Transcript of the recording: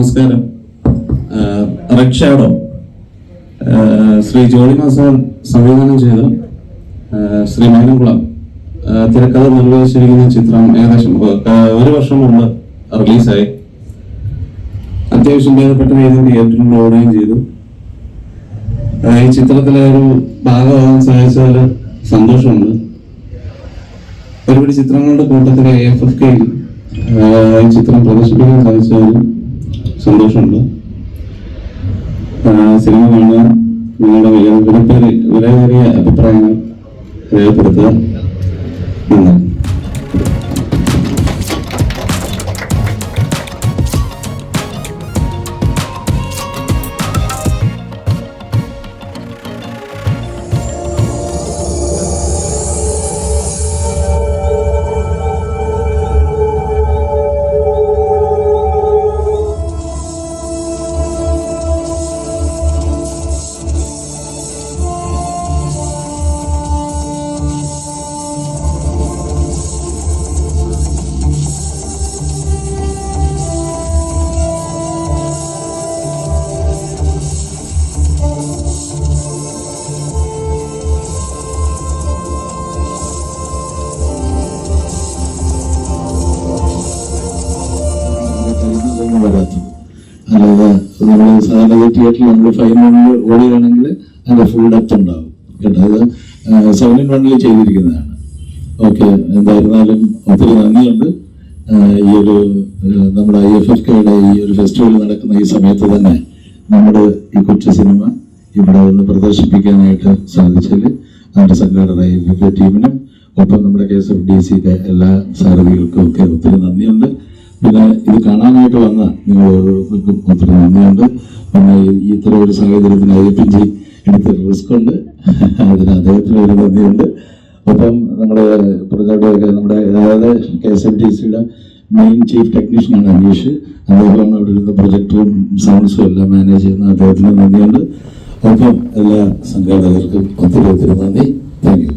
നമസ്കാരം. Red shadow Shri Jolly master സംവിധാനം ചെയ്ത ശ്രീ മേനംകുളം തിരക്കഥ നിർവഹിച്ചിരിക്കുന്ന ചിത്രം ഏകദേശം 1 വർഷം മുമ്പ് റിലീസായി. അത്യാവശ്യം ഭേദപ്പെട്ട രീതിയിൽ തിയേറ്ററിൽ ഓടുകയും ചെയ്തു. ഈ ചിത്രത്തിലെ ഒരു ഭാഗമാകാൻ സാധിച്ചതിൽ സന്തോഷമുണ്ട്. ഒരുപാട് ചിത്രങ്ങളുടെ കൂട്ടത്തിലെ AFFK ഈ ചിത്രം പ്രദർശിപ്പിക്കാൻ സാധിച്ചതിൽ സന്തോഷമുണ്ട്. സിനിമ കാണുക, നിങ്ങളുടെ വിലയേറിയ അഭിപ്രായങ്ങൾ രേഖപ്പെടുത്തുക. നന്ദി. അല്ലാതെ നമ്മൾ സാധാരണ തിയേറ്ററിൽ നമ്മൾ 5:1 ഓടുകയാണെങ്കിൽ അതിന്റെ ഫുൾ ഡെപ്ത് ഉണ്ടാവും കേട്ടോ. അത് 7:1 ചെയ്തിരിക്കുന്നതാണ്. ഓക്കെ, എന്തായിരുന്നാലും ഒത്തിരി നന്ദിയുണ്ട്. ഈ ഒരു നമ്മുടെ IFFKയുടെ ഈ ഒരു ഫെസ്റ്റിവൽ നടക്കുന്ന ഈ സമയത്ത് തന്നെ നമ്മുടെ ഈ കൊച്ചു സിനിമ ഇവിടെ ഒന്ന് പ്രദർശിപ്പിക്കാനായിട്ട് സാധിച്ചതിൽ അതിന്റെ സംഘാടകരായ IFFK ടീമിനും ഒപ്പം നമ്മുടെ KSFDCയുടെ എല്ലാ സാരഥികൾക്കും ഒക്കെ ഒത്തിരി നന്ദിയുണ്ട്. പിന്നെ ഇത് കാണാനായിട്ട് വന്ന നിങ്ങൾ ഓരോരുത്തർക്കും ഒത്തിരി നന്ദിയുണ്ട്. പിന്നെ ഇത്തരം ഒരു സാഹചര്യത്തിന് IFG എടുത്ത റിസ്ക് ഉണ്ട്, അതിന് അദ്ദേഹത്തിന് ഒരു നന്ദിയുണ്ട്. ഒപ്പം നമ്മുടെ പ്രൊജക്ടൊക്കെ നമ്മുടെ അതായത് KSFDCയുടെ മെയിൻ ചീഫ് ടെക്നീഷ്യനാണ് അനീഷ്. അദ്ദേഹമാണ് അവിടെ ഇരുന്ന പ്രൊജക്ടറും സൗണ്ട്സും എല്ലാം മാനേജ് ചെയ്യുന്ന അദ്ദേഹത്തിന് നന്ദിയുണ്ട്. ഒപ്പം എല്ലാ സംഘാടകർക്കും ഒത്തിരി നന്ദി. Thank you.